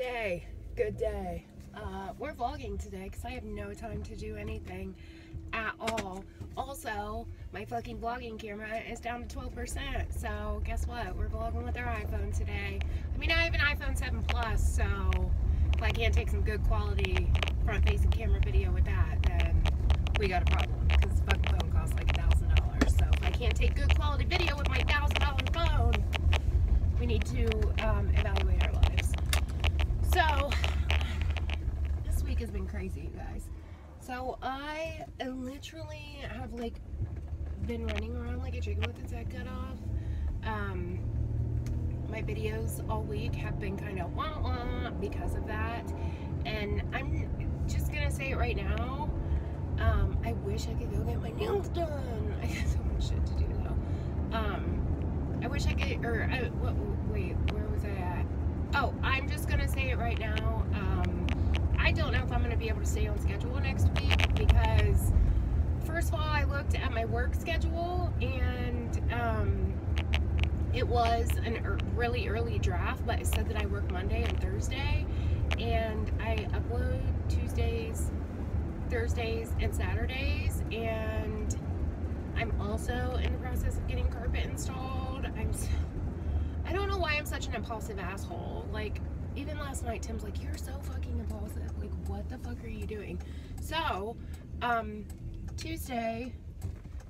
day. Good day. We're vlogging today because I have no time to do anything at all. Also, my fucking vlogging camera is down to 12%. So guess what? We're vlogging with our iPhone today. I mean, I have an iPhone 7 Plus, so if I can't take some good quality front-facing camera video with that, then we got a problem because the fucking phone costs like $1,000. So if I can't take good quality video with my $1,000 phone, we need to evaluate our lives. So this week has been crazy, you guys. So I literally have like been running around like a chicken with its head cut off. My videos all week have been kind of wah-wah because of that, and I'm just gonna say it right now. I wish I could go get my nails done. I got so much shit to do though. I wish I could, wait, where was I at? Oh, I'm just gonna say it right now. I don't know if I'm gonna be able to stay on schedule next week because, first of all, I looked at my work schedule and it was a really early draft, but it said that I work Monday and Thursday, and I upload Tuesdays, Thursdays, and Saturdays, and I'm also in the process of getting carpet installed. I don't know why I'm such an impulsive asshole. Like, even last night, Tim's like, you're so fucking impulsive. Like, what the fuck are you doing? So, Tuesday,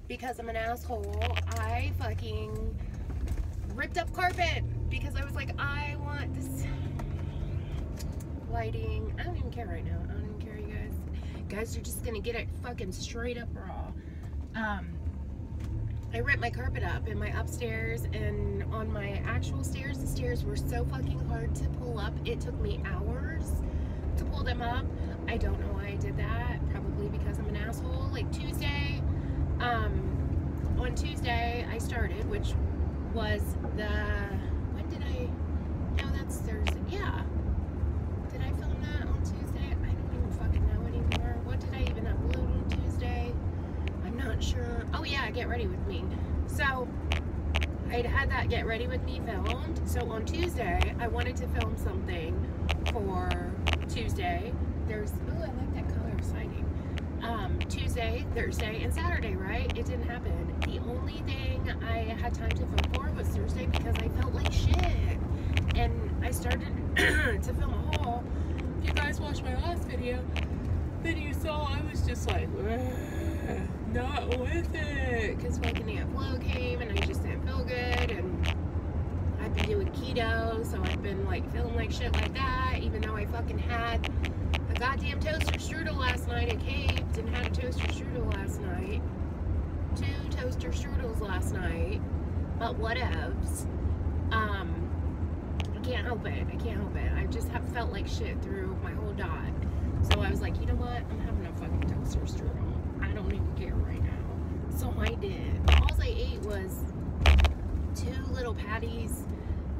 because I'm an asshole, I fucking ripped up carpet because I was like, I want this lighting. I don't even care right now. I don't even care, you guys. You guys are just gonna get it fucking straight up raw. I ripped my carpet up in my upstairs, and on my actual stairs, the stairs were so fucking hard to pull up. It took me hours to pull them up. I don't know why I did that. Probably because I'm an asshole. Like Tuesday, on Tuesday I started, which was when did I, no, that's Thursday. Yeah. Did I film that on Tuesday? I don't even fucking know anymore. What did I even upload on Tuesday? I'm not sure. Oh yeah, Get Ready With Me. So I'd had that Get Ready With Me filmed. So on Tuesday, I wanted to film something for Tuesday. Oh, I like that color signing. Tuesday, Thursday, and Saturday, right? It didn't happen. The only thing I had time to film for was Thursday because I felt like shit. And I started to film a haul. If you guys watched my last video, then you saw I was just like, not with it, because fucking Aunt Flo came and I just didn't feel good, and I've been doing keto, so I've been like feeling like shit like that, even though I fucking had a goddamn toaster strudel last night. It caved and had a toaster strudel last night, 2 toaster strudels last night, but whatevs. I can't help it. I can't help it. I just have felt like shit through my whole diet. So I was like, you know what? I'm having a fucking toaster strudel. I don't even care right now. So I did. All I ate was 2 little patties.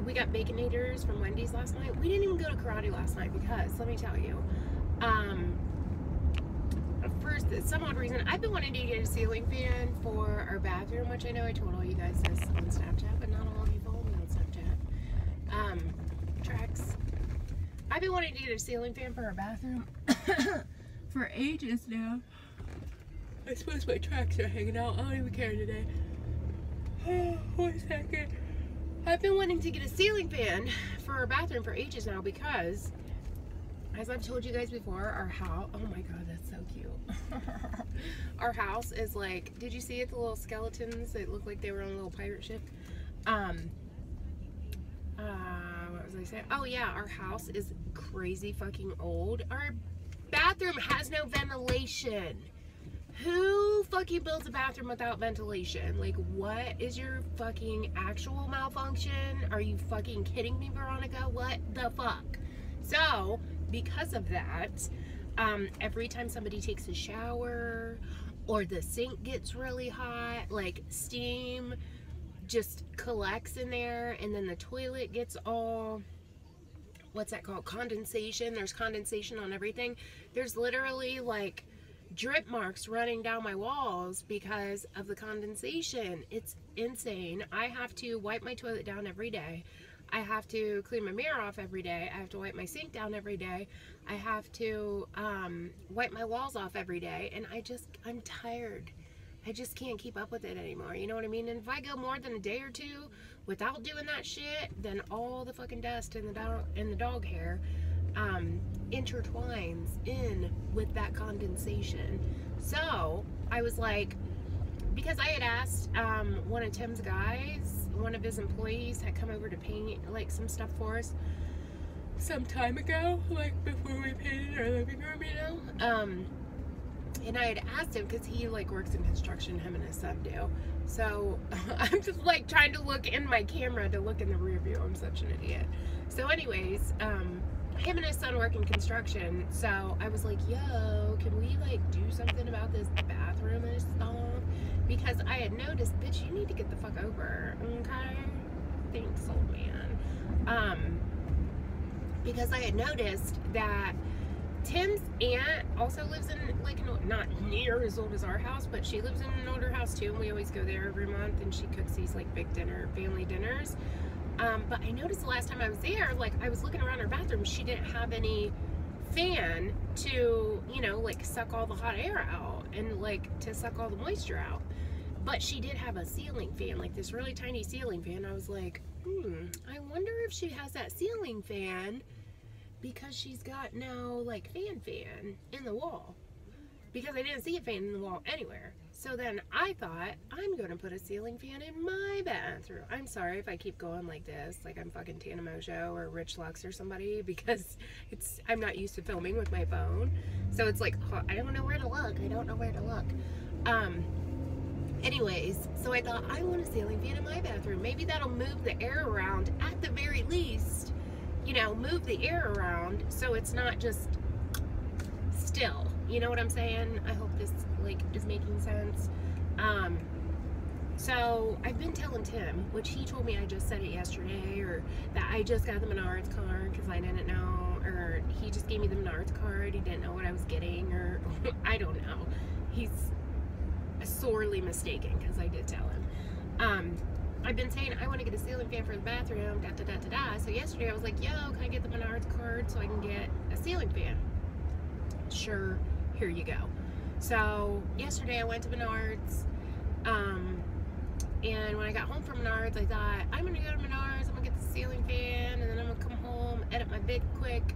We got Baconators from Wendy's last night. We didn't even go to karate last night because, let me tell you, first, some odd reason, I've been wanting to get a ceiling fan for our bathroom, which I know I told all you guys this on Snapchat, but not all of you follow me on Snapchat. Tracks. I've been wanting to get a ceiling fan for our bathroom for ages now. I suppose my tracks are hanging out. I don't even care today. 1 second. I've been wanting to get a ceiling fan for our bathroom for ages now because, as I've told you guys before, our house, oh my god, that's so cute. Our house is like, did you see it, the little skeletons that look like they were on a little pirate ship? What was I saying? Oh yeah, our house is crazy fucking old. Our bathroom has no ventilation. Who fucking builds a bathroom without ventilation? Like, what is your fucking actual malfunction? Are you fucking kidding me, Veronica? What the fuck? So, because of that, every time somebody takes a shower or the sink gets really hot, like steam just collects in there, and then the toilet gets all, what's that called? Condensation. There's condensation on everything. There's literally like drip marks running down my walls because of the condensation. It's insane. I have to wipe my toilet down every day. I have to clean my mirror off every day. I have to wipe my sink down every day. I have to wipe my walls off every day. And I'm tired. I just can't keep up with it anymore. You know what I mean? And if I go more than a day or two without doing that shit, then all the fucking dust in the dog hair intertwines in with that condensation. So I was like, because I had asked one of Tim's guys, one of his employees had come over to paint like some stuff for us some time ago, like before we painted our living room, you know. And I had asked him, because he like works in construction, him and his son do. So I'm just like trying to look in my camera to look in the rear view. I'm such an idiot. So anyways, him and his son work in construction. So I was like, yo, can we like do something about this bathroom and stuff? Because I had noticed, bitch, you need to get the fuck over. Okay? Thanks, old man. Because I had noticed that Tim's aunt also lives in, like, not near as old as our house, but she lives in an older house too, and we always go there every month, and she cooks these, like, big family dinners. But I noticed the last time I was there, like, I was looking around her bathroom, she didn't have any fan to, you know, like, suck all the hot air out, and, like, to suck all the moisture out. But she did have a ceiling fan, like, this really tiny ceiling fan. I was like, I wonder if she has that ceiling fan because she's got no like fan in the wall, because I didn't see a fan in the wall anywhere. So then I thought, I'm gonna put a ceiling fan in my bathroom. I'm sorry if I keep going like this, like I'm fucking Tana Mojo or Rich Lux or somebody, because I'm not used to filming with my phone, so it's like, I don't know where to look. I don't know where to look. Anyways, so I thought, I want a ceiling fan in my bathroom. Maybe that'll move the air around at the very least. You know, move the air around so it's not just still. You know what I'm saying? I hope this like is making sense. So I've been telling Tim, which he told me I just said it yesterday, or that I just got the Menards card because I didn't know, or he just gave me the Menards card, he didn't know what I was getting, or I don't know. He's sorely mistaken, because I did tell him. I've been saying I want to get a ceiling fan for the bathroom, So yesterday I was like, yo, can I get the Menards card so I can get a ceiling fan? Sure, here you go. So yesterday I went to Menards, and when I got home from Menards, I thought, I'm going to go to Menards, I'm going to get the ceiling fan, and then I'm going to come home, edit my vid quick,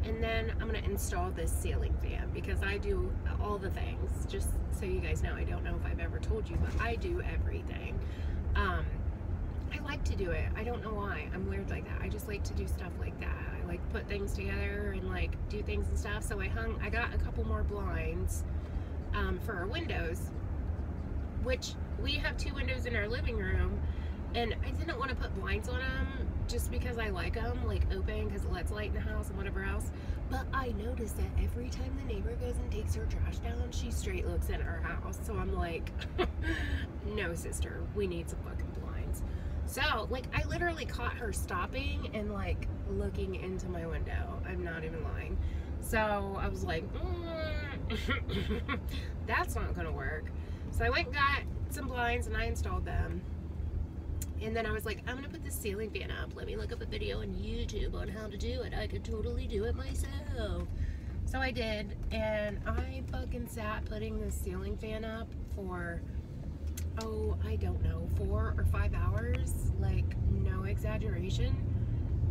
and then I'm going to install this ceiling fan, because I do all the things. Just so you guys know, I don't know if I've ever told you, but I do everything. I like to do it. I don't know why. I'm weird like that. I just like to do stuff like that. I like put things together and like do things and stuff. So I got a couple more blinds for our windows, which we have 2 windows in our living room, and I didn't want to put blinds on them just because I like them, like open, because it lets light in the house and whatever else. But I noticed that every time the neighbor goes and takes her trash down, she straight looks in our house. So I'm like, no, sister, we need some fucking blinds. So, like, I literally caught her stopping and, like, looking into my window. I'm not even lying. So I was like, that's not gonna work. So I went and got some blinds and I installed them. And then I was like, I'm gonna put the ceiling fan up. Let me look up a video on YouTube on how to do it. I could totally do it myself. So I did, and I fucking sat putting the ceiling fan up for, oh, I don't know, 4 or 5 hours. Like, no exaggeration.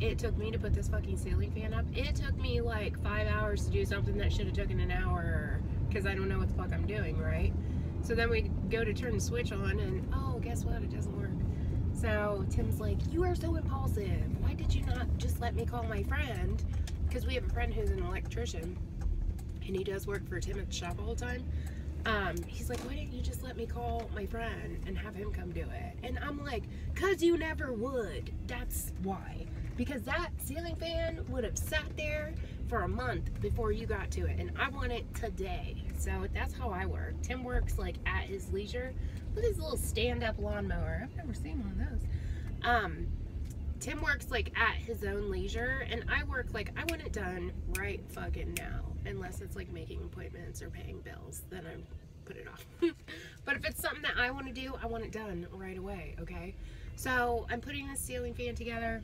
It took me to put this fucking ceiling fan up. It took me like 5 hours to do something that should have taken an hour, because I don't know what the fuck I'm doing, right? So then we go to turn the switch on, and oh, guess what? It doesn't work. So Tim's like, you are so impulsive. Why did you not just let me call my friend? Because we have a friend who's an electrician, and he does work for Tim at the shop all the time. He's like, why didn't you just let me call my friend and have him come do it? And I'm like, cause you never would. That's why. Because that ceiling fan would have sat there for a month before you got to it, and I want it today. So that's how I work. Tim works like at his leisure. Look at his little stand-up lawnmower. I've never seen one of those. Tim works like at his own leisure, and I work like I want it done right fucking now. Unless it's like making appointments or paying bills, then I put it off. But if it's something that I want to do, I want it done right away, okay? So I'm putting this ceiling fan together.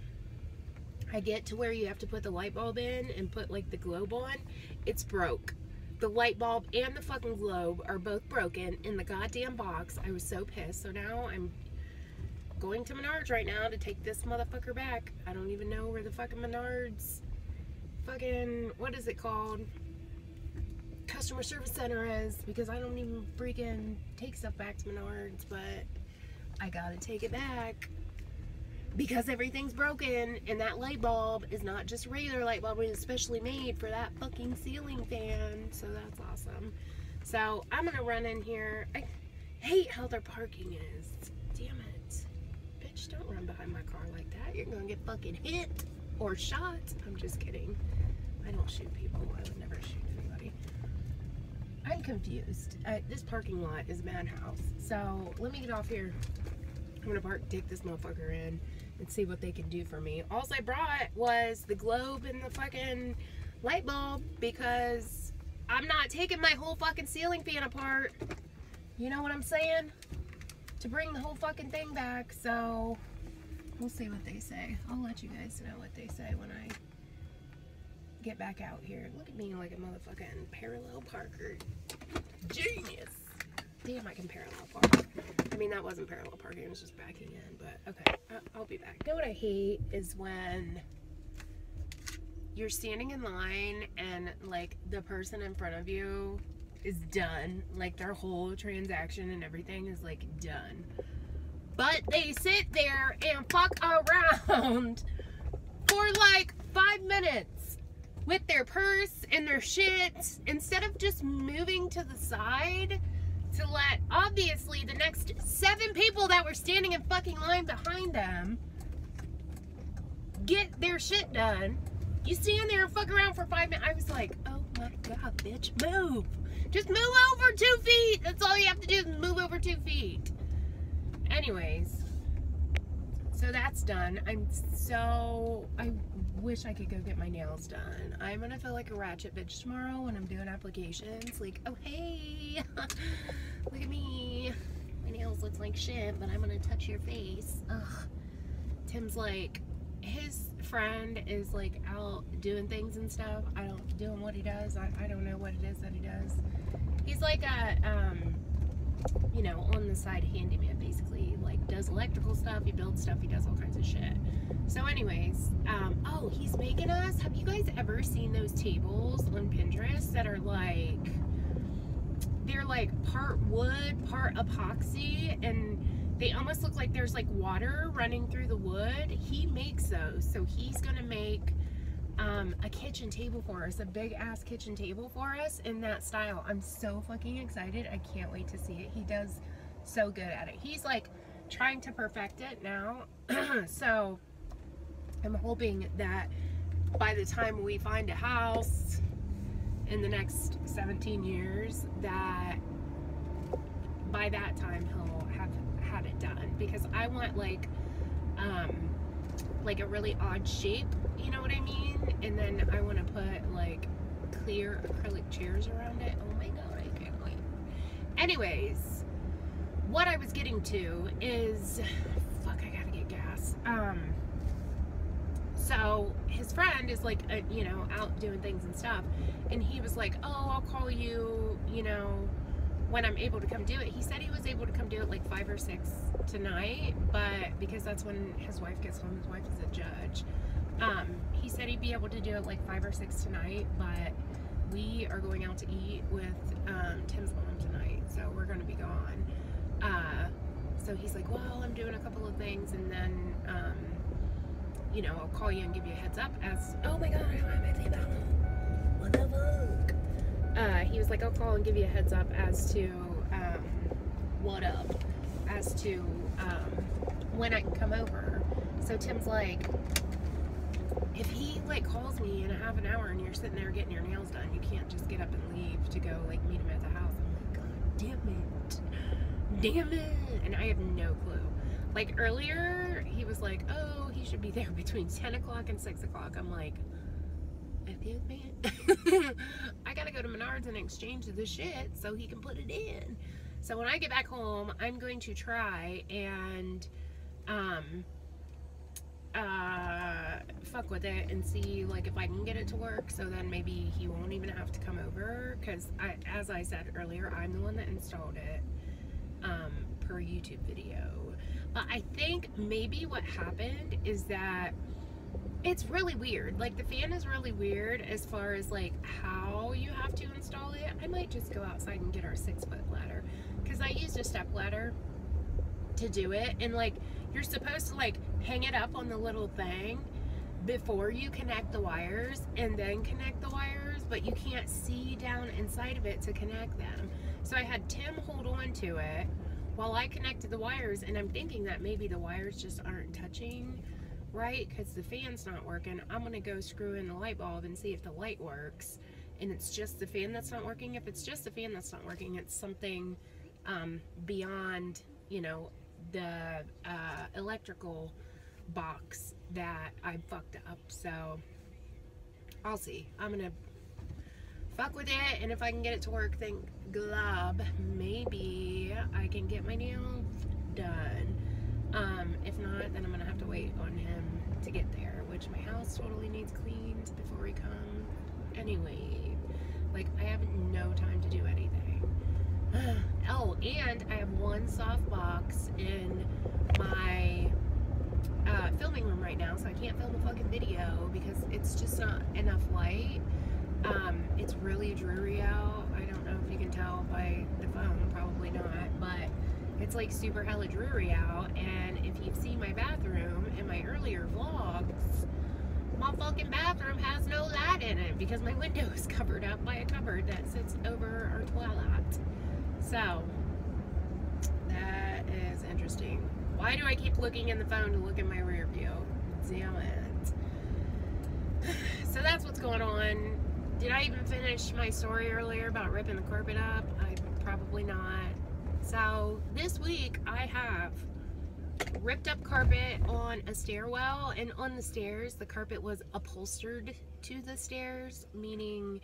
I get to where you have to put the light bulb in and put like the globe on. It's broke. The light bulb and the fucking globe are both broken in the goddamn box. I was so pissed. So now I'm going to Menards right now to take this motherfucker back. I don't even know where the fucking Menards fucking, what is it called? Customer service center is, because I don't even freaking take stuff back to Menards, but I gotta take it back because everything's broken, and that light bulb is not just a regular light bulb, it's specially made for that fucking ceiling fan. So that's awesome. So I'm gonna run in here. I hate how their parking is. Damn it. Bitch, don't run behind my car like that. You're gonna get fucking hit or shot. I'm just kidding. I don't shoot people. I would never shoot anybody. I'm confused. This parking lot is madhouse. So let me get off here. I'm gonna take this motherfucker in and see what they can do for me. All I brought was the globe and the fucking light bulb because I'm not taking my whole fucking ceiling fan apart. You know what I'm saying? To bring the whole fucking thing back. So we'll see what they say. I'll let you guys know what they say when I get back out here. Look at me like a motherfucking parallel parker. Genius. Damn, I can parallel park. I mean, that wasn't parallel parking, it was just backing in, but okay, I'll be back. You know what I hate is when you're standing in line and like the person in front of you is done, like their whole transaction and everything is like done, but they sit there and fuck around for like 5 minutes with their purse and their shit instead of just moving to the side to let, obviously, the next 7 people that were standing in fucking line behind them get their shit done. You stand there and fuck around for 5 minutes. I was like, oh my god, bitch, move. Just move over 2 feet. That's all you have to do is move over 2 feet. Anyways, so that's done. I wish I could go get my nails done. I'm gonna feel like a ratchet bitch tomorrow when I'm doing applications. Like, oh hey, look at me. My nails look like shit, but I'm gonna touch your face. Ugh. Tim's like, his friend is like out doing things and stuff. Doing what he does. I don't know what it is that he does. He's like a, you know, on the side handyman, basically. Like, does electrical stuff, he builds stuff, he does all kinds of shit. So anyways, oh, he's making us, have you guys ever seen those tables on Pinterest that are like, they're like part wood, part epoxy, and they almost look like there's like water running through the wood? He makes those. So he's gonna make a kitchen table for us, a big ass kitchen table for us in that style. I'm so fucking excited. I can't wait to see it. He does so good at it. He's like trying to perfect it now. So I'm hoping that by the time we find a house in the next 17 years, that by that time he'll have had it done, because I want like a really odd shape, you know what I mean? And then I want to put like clear acrylic chairs around it. Oh my god, I can't wait. Anyways, what I was getting to is, fuck, I gotta get gas. So his friend is like, you know, out doing things and stuff, and he was like, oh, I'll call you, you know, when I'm able to come do it. He said he was able to come do it like 5 or 6 tonight, but because that's when his wife gets home. His wife is a judge. He said he'd be able to do it like 5 or 6 tonight, but we are going out to eat with Tim's mom tonight, so we're going to be gone. So he's like, well, I'm doing a couple of things, and then you know, I'll call you and give you a heads up as, oh my god, what the fuck? He was like, I'll call and give you a heads up as to when I can come over. So Tim's like, if he like calls me in a half an hour and you're sitting there getting your nails done, you can't just get up and leave to go like meet him at the house. I'm like, god damn it, and I have no clue. Like earlier he was like, oh, he should be there between 10 o'clock and 6 o'clock. I'm like, okay, man. I gotta go to Menards and exchange the shit so he can put it in. So when I get back home, I'm going to try and fuck with it and see like if I can get it to work, so then maybe he won't even have to come over, because as I said earlier, I'm the one that installed it per YouTube video. But I think maybe what happened is that it's really weird. Like, the fan is really weird as far as like how you have to install it. I might just go outside and get our 6-foot ladder, because I used a step ladder to do it, and like you're supposed to like hang it up on the little thing before you connect the wires and then connect the wires, but you can't see down inside of it to connect them. So I had Tim hold on to it while I connected the wires, and I'm thinking that maybe the wires just aren't touching right because the fan's not working. I'm gonna go screw in the light bulb and see if the light works, and it's just the fan that's not working. If it's just the fan that's not working, it's something beyond, you know, the electrical box that I fucked up. So I'll see. I'm gonna fuck with it, and if I can get it to work, thank glob, maybe I can get my nails done. If not, then I'm gonna have to wait on him to get there, which my house totally needs cleaned before he comes anyway. Like, I have no time to do anything. Oh, and I have one soft box in my filming room right now, so I can't film a fucking video because it's just not enough light. It's really dreary out. I don't know if you can tell by the phone, probably not, but it's like super hella dreary out. And if you've seen my bathroom in my earlier vlogs, my fucking bathroom has no light in it because my window is covered up by a cupboard that sits over our toilet. So that is interesting. Why do I keep looking in the phone to look in my rear view? Damn it. So that's what's going on. Did I even finish my story earlier about ripping the carpet up? Probably not. So this week I have ripped up carpet on a stairwell, and on the stairs the carpet was upholstered to the stairs, meaning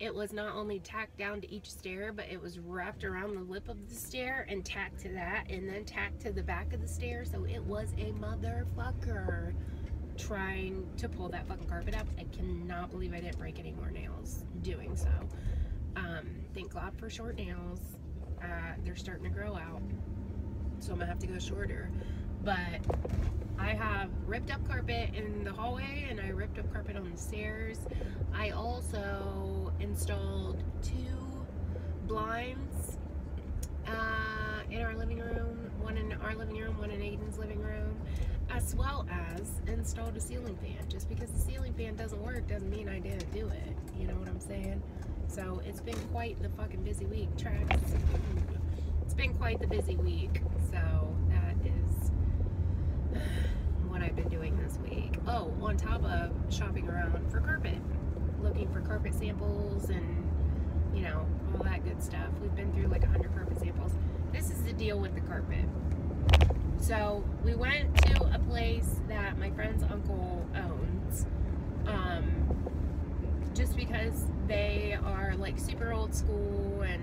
it was not only tacked down to each stair, but it was wrapped around the lip of the stair and tacked to that, and then tacked to the back of the stair. So it was a motherfucker trying to pull that fucking carpet up. I cannot believe I didn't break any more nails doing so. Thank God for short nails. They're starting to grow out, so I'm gonna have to go shorter. But I have ripped up carpet in the hallway, and I ripped up carpet on the stairs. I also installed 2 blinds in our living room, one in our living room, one in Aiden's living room, as well as installed a ceiling fan. Just because the ceiling fan doesn't work doesn't mean I didn't do it. You know what I'm saying? So it's been quite the fucking busy week, Trax. It's been quite the busy week. So that is what I've been doing this week. Oh, on top of shopping around for carpet, looking for carpet samples and, you know, all that good stuff. We've been through like 100 carpet samples. This is the deal with the carpet. So we went to a place that my friend's uncle owns, just because they are like super old school, and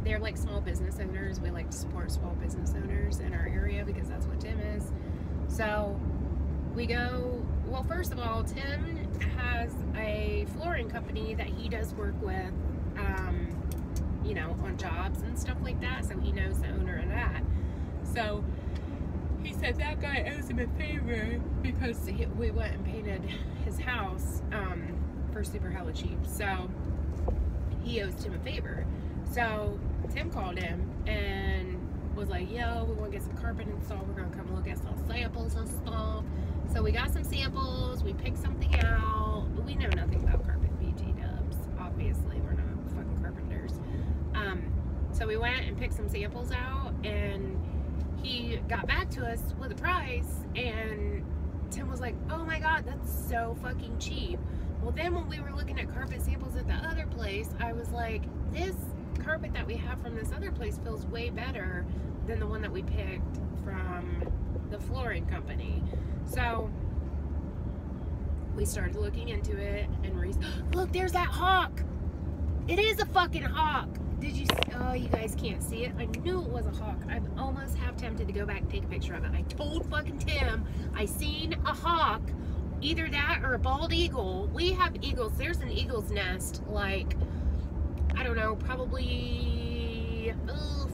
they're like small business owners. We like to support small business owners in our area because that's what Tim is. So we go, well, first of all, Tim has a flooring company that he does work with, you know, on jobs and stuff like that, so he knows the owner of that. So he said that guy owes him a favor because we went and painted his house for super hella cheap. So he owes Tim a favor. So Tim called him and was like, yo, we want to get some carpet installed. We're going to come look at some samples and stuff. So we got some samples. We picked something out. We know nothing about carpet, BT dubs. Obviously, we're not fucking carpenters. So we went and picked some samples out, and he got back to us with a price, and Tim was like, oh my god, that's so fucking cheap. Well, then when we were looking at carpet samples at the other place, I was like, this carpet that we have from this other place feels way better than the one that we picked from the flooring company. So we started looking into it, and look, there's that hawk. It is a fucking hawk. Did you? Oh, you guys can't see it. I knew it was a hawk. I'm almost half tempted to go back and take a picture of it. I told fucking Tim I seen a hawk, either that or a bald eagle. We have eagles. There's an eagle's nest, like, I don't know, probably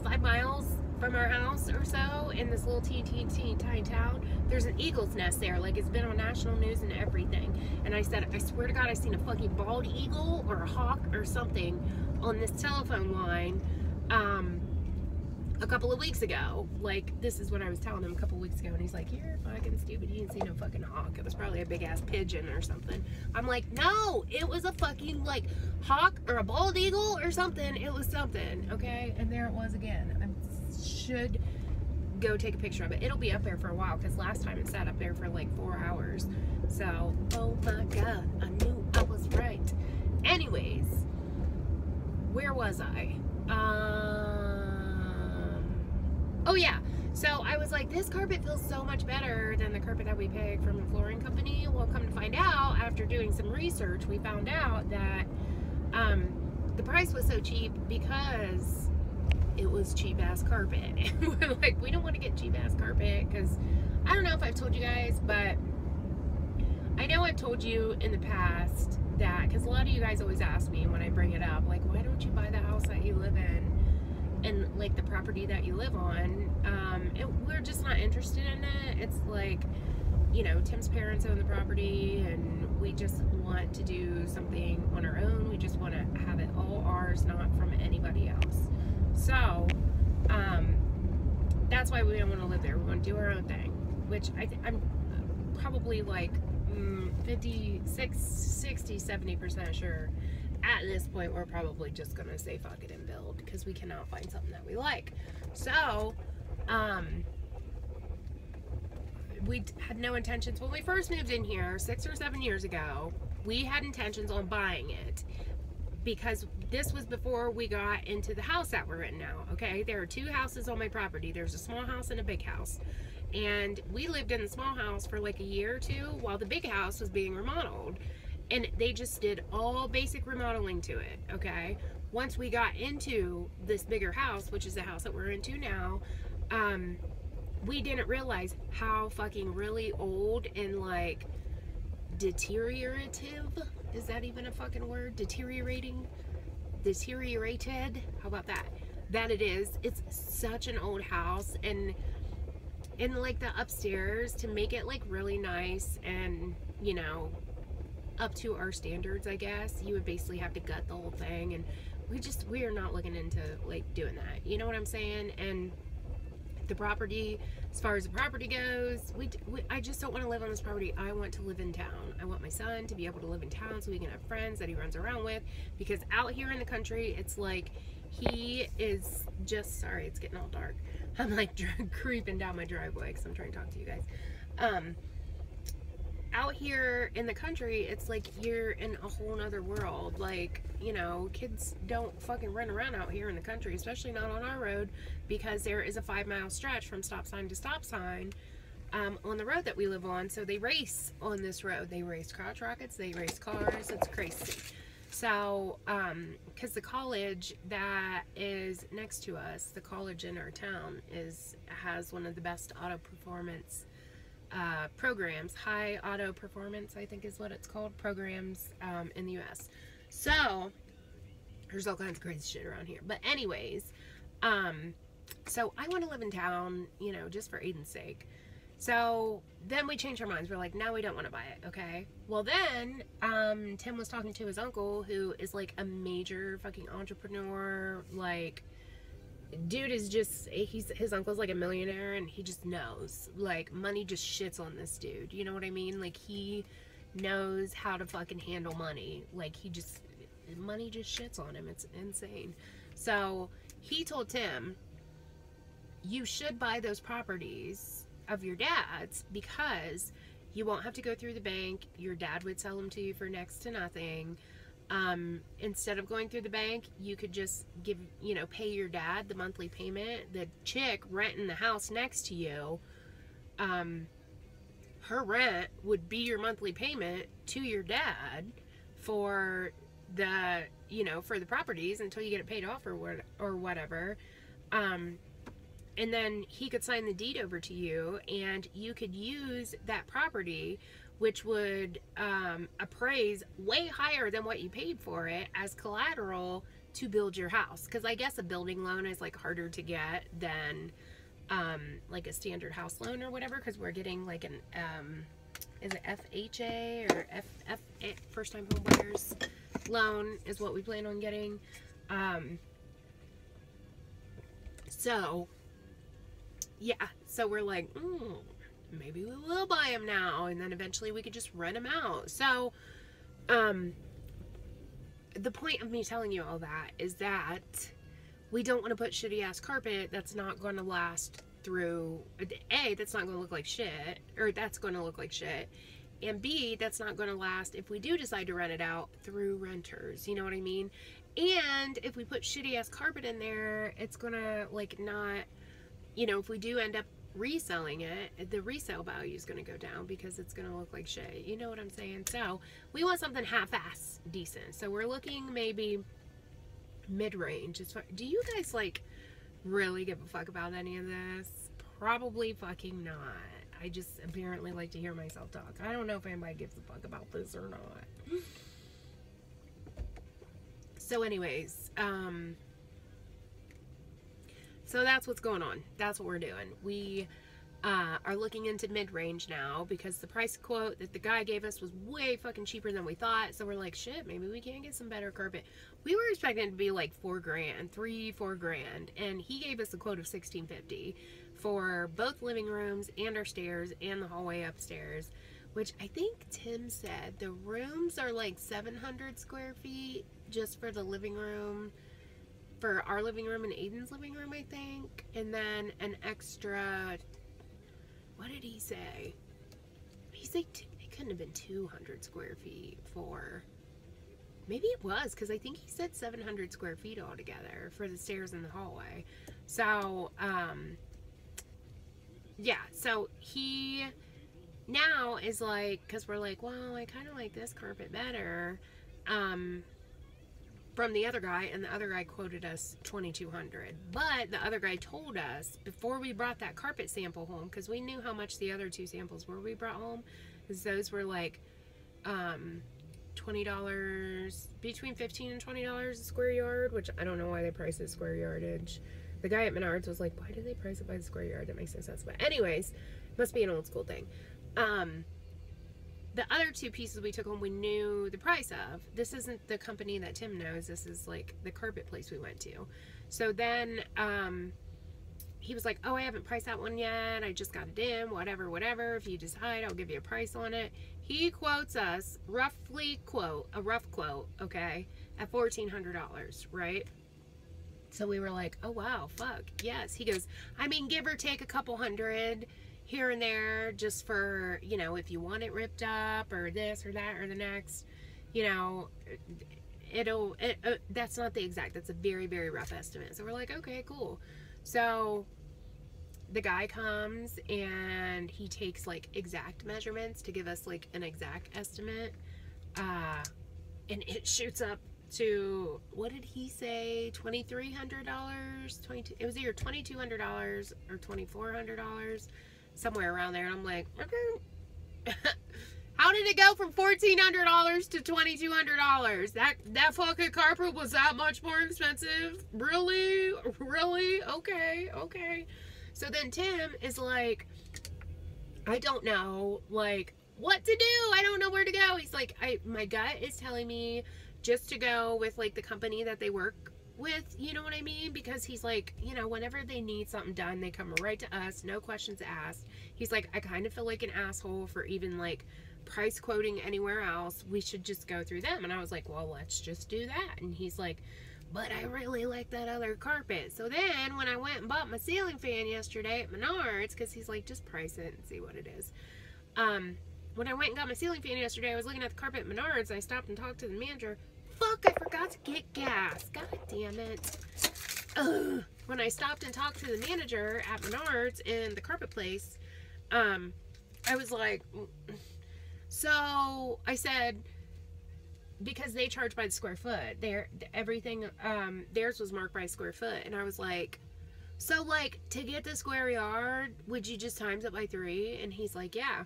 5 miles from our house or so, in this little teeny tiny town. There's an eagle's nest there. Like, it's been on national news and everything. And I said, I swear to God, I seen a fucking bald eagle or a hawk or something on this telephone line a couple of weeks ago. Like, this is what I was telling him a couple of weeks ago, and he's like, you're fucking stupid, you didn't see no fucking hawk. It was probably a big ass pigeon or something. I'm like, no, it was a fucking, like, hawk or a bald eagle or something. It was something, okay? And there it was again. I should go take a picture of it. It'll be up there for a while, because last time it sat up there for like 4 hours. So, oh my God, I knew I was right. Anyways, where was I? Oh yeah, so I was like, this carpet feels so much better than the carpet that we picked from the flooring company. Well, come to find out, after doing some research, we found out that the price was so cheap because it was cheap ass carpet. And we're like, we don't want to get cheap ass carpet, because I don't know if I've told you guys, but I know I've told you in the past that, because a lot of you guys always ask me when I bring it up, like, why don't you buy the house that you live in and like the property that you live on? We're just not interested in it. It's like, you know, Tim's parents own the property, and we just want to do something on our own. We just want to have it all ours, not from anybody else. So that's why we don't want to live there. We want to do our own thing, which I'm probably like 60-70% sure at this point we're probably just gonna say fuck it and build, because we cannot find something that we like. So we had no intentions when we first moved in here 6 or 7 years ago. We had intentions on buying it, because this was before we got into the house that we're in now. Okay, there are 2 houses on my property. There's a small house and a big house. And we lived in the small house for like a year or 2 while the big house was being remodeled. And they just did all basic remodeling to it, okay? Once we got into this bigger house, which is the house that we're into now, we didn't realize how fucking really old and like deteriorative, is that even a fucking word? Deteriorated? How about that? That it is. It's such an old house, and in like the upstairs, to make it like really nice and, you know, up to our standards, I guess, you would basically have to gut the whole thing, and we are not looking into like doing that, you know what I'm saying? And the property, as far as the property goes, I just don't want to live on this property. I want to live in town. I want my son to be able to live in town so he can have friends that he runs around with, because out here in the country, it's like he is just, sorry, it's getting all dark. I'm like creeping down my driveway because I'm trying to talk to you guys. Out here in the country, it's like you're in a whole nother world. Like, you know, kids don't fucking run around out here in the country, especially not on our road, because there is a 5-mile stretch from stop sign to stop sign on the road that we live on. So they race on this road. They race crotch rockets, they race cars. It's crazy. So, because the college that is next to us, the college in our town, has one of the best auto performance programs, high auto performance, I think is what it's called, programs in the US. So there's all kinds of crazy shit around here. But anyways, so I want to live in town, you know, just for Aiden's sake. So then we changed our minds. We're like, no, we don't want to buy it. Okay. Well then, Tim was talking to his uncle, who is like a major fucking entrepreneur. Like, dude is just, his uncle's like a millionaire, and he just knows, like, money just shits on this dude. You know what I mean? Like, he knows how to fucking handle money. Like, money just shits on him. It's insane. So he told Tim, you should buy those properties of your dad's, because you won't have to go through the bank. Your dad would sell them to you for next to nothing. Instead of going through the bank, you could just pay your dad the monthly payment. The chick renting the house next to you, her rent would be your monthly payment to your dad for the, for the properties until you get it paid off or whatever. And then he could sign the deed over to you, and you could use that property, which would appraise way higher than what you paid for it as collateral to build your house. Because I guess a building loan is like harder to get than like a standard house loan or whatever, because we're getting like an is it FHA or F first time home buyers loan is what we plan on getting. So yeah, so we're like, maybe we will buy them now, and then eventually we could just rent them out. So, the point of me telling you all that is that we don't want to put shitty ass carpet that's not going to last through, A, that's not going to look like shit, or that's going to look like shit, and B, that's not going to last if we do decide to rent it out through renters, you know what I mean? And if we put shitty ass carpet in there, it's going to like not, if we do end up reselling it, the resale value is going to go down because it's going to look like shit. You know what I'm saying? So we want something half-ass decent. So we're looking maybe mid-range. Do you guys like really give a fuck about any of this? Probably fucking not. I just apparently like to hear myself talk. I don't know if anybody gives a fuck about this or not. So anyways, so that's what's going on. That's what we're doing. We are looking into mid-range now because the price quote that the guy gave us was way fucking cheaper than we thought. So we're like, shit, maybe we can get some better carpet. We were expecting it to be like $4 grand, $4 grand, and he gave us a quote of $1,650 for both living rooms and our stairs and the hallway upstairs, which I think Tim said the rooms are like 700 square feet just for the living room. For our living room and Aiden's living room, I think. And then an extra, what did he say? He said it couldn't have been 200 square feet for, maybe it was, because I think he said 700 square feet altogether for the stairs and the hallway. So, yeah, so he now is like, because we're like, well, I kind of like this carpet better. From the other guy, and the other guy quoted us $2,200, but the other guy told us before we brought that carpet sample home, because we knew how much the other two samples were we brought home, because those were like $20, between $15 and $20 a square yard, which I don't know why they price it square yardage. The guy at Menards was like, why do they price it by the square yard? That makes no sense. But anyways, must be an old school thing. The other two pieces we took home, we knew the price of. This isn't the company that Tim knows. This is like the carpet place we went to. So then he was like, oh, I haven't priced that one yet. I just got it in, whatever. If you decide, I'll give you a price on it. He quotes us, a rough quote, okay, at $1,400, right? So we were like, oh, wow, fuck, yes. He goes, I mean, give or take a couple hundred here and there, just for, if you want it ripped up or this or that or the next, that's not the exact, that's a very, very rough estimate. So we're like, okay, cool. So the guy comes and he takes like exact measurements to give us like an exact estimate, and it shoots up to, what did he say, $2,300, it was either $2,200 or $2,400, somewhere around there. And I'm like, okay. How did it go from $1,400 to $2,200? That fucking carpet was that much more expensive? Really? Okay. So then Tim is like, I don't know, like, what to do. I don't know where to go. He's like, my gut is telling me just to go with like the company that they work with, you know what I mean? Because he's like, whenever they need something done, they come right to us, no questions asked. He's like, I kind of feel like an asshole for even like price quoting anywhere else. We should just go through them. And I was like, well, let's just do that. And he's like, but I really like that other carpet. So then when I went and bought my ceiling fan yesterday at Menards, because he's like, just price it and see what it is. When I went and got my ceiling fan yesterday, I was looking at the carpet at Menards, and I stopped and talked to the manager. Fuck, I forgot to get gas. God damn it. Ugh. When I stopped and talked to the manager at Menards in the carpet place, I was like, so I said, because they charge by the square foot. Everything, theirs was marked by square foot. And I was like, so like to get the square yard, would you just times it by 3? And he's like, yeah.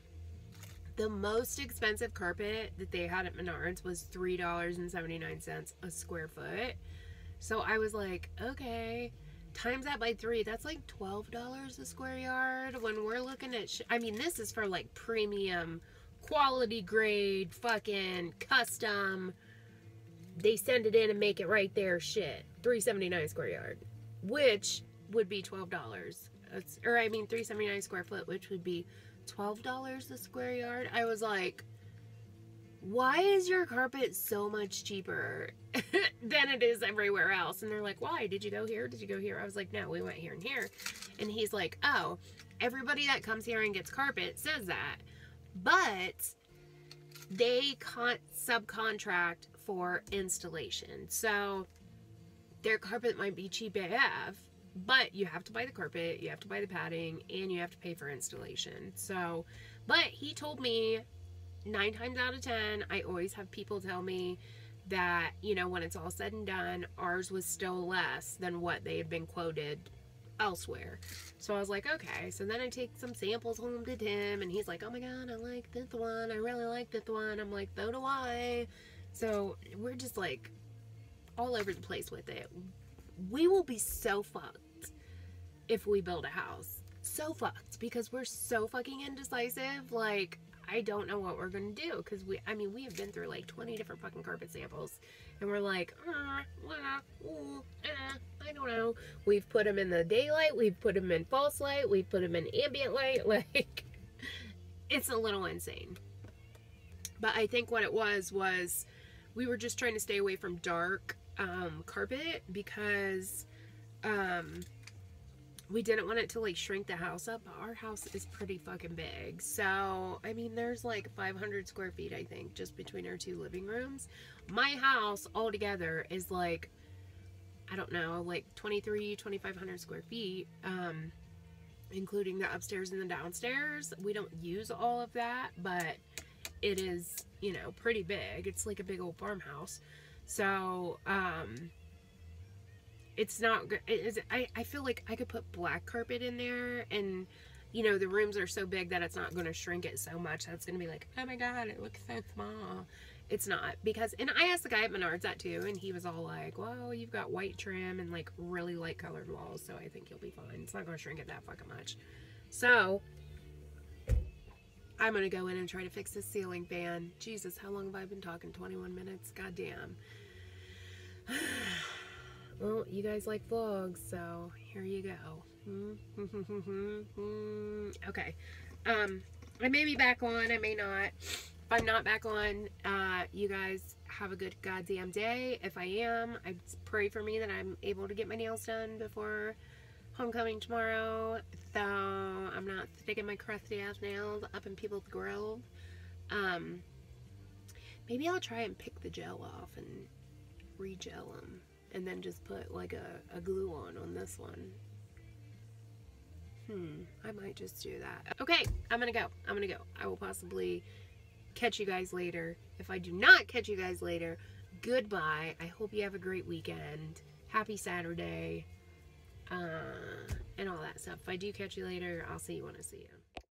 The most expensive carpet that they had at Menards was $3.79 a square foot. So I was like, okay, times that by 3, that's like $12 a square yard. When we're looking at, I mean, this is for like premium, quality grade, fucking custom. They send it in and make it right there shit. $3.79 square yard, which would be $12. Or I mean, $3.79 square foot, which would be $12 a square yard. I was like, why is your carpet so much cheaper than it is everywhere else? And they're like, why? Did you go here? Did you go here? I was like, no, we went here and here. And he's like, oh, everybody that comes here and gets carpet says that. But they can't subcontract for installation. So their carpet might be cheap AF, but you have to buy the carpet, you have to buy the padding, and you have to pay for installation. So, but he told me 9 times out of 10, I always have people tell me that, you know, when it's all said and done, ours was still less than what they had been quoted elsewhere. So I was like, okay. So then I take some samples home to Tim, and he's like, oh my god, I like this one, I really like this one. I'm like, so do I. So we're just like all over the place with it. We will be so fucked if we build a house. So fucked, because we're so fucking indecisive. Like, I don't know what we're gonna do, because we have been through like 20 different fucking carpet samples, and we're like, I don't know. We've put them in the daylight, we've put them in false light, we've put them in ambient light. Like, it's a little insane. But I think what it was we were just trying to stay away from dark carpet, because we didn't want it to like shrink the house up. But our house is pretty fucking big, so I mean, there's like 500 square feet, I think, just between our 2 living rooms. My house altogether is like, I don't know, like 2,500 square feet, including the upstairs and the downstairs. We don't use all of that, but it is, you know, pretty big. It's like a big old farmhouse. So, it's not good. I feel like I could put black carpet in there, and, you know, the rooms are so big that it's not going to shrink it so much that's going to be like, oh my god, it looks so small. It's not, because, and I asked the guy at Menards that too, and he was all like, well, you've got white trim and like really light colored walls, so I think you'll be fine. It's not going to shrink it that fucking much. So I'm going to go in and try to fix this ceiling fan. Jesus, how long have I been talking? 21 minutes? Goddamn. Well, you guys like vlogs, so here you go. Okay. I may be back on, I may not. If I'm not back on, you guys have a good goddamn day. If I am, I pray for me that I'm able to get my nails done before homecoming tomorrow, so I'm not sticking my crusty ass nails up in people's grill. Maybe I'll try and pick the gel off and re-gel them, and then just put like a glue on this one. I might just do that. Okay, I'm gonna go. I will possibly catch you guys later. If I do not catch you guys later, goodbye. I hope you have a great weekend. Happy Saturday. And all that stuff. If I do catch you later, I'll see you when I see you.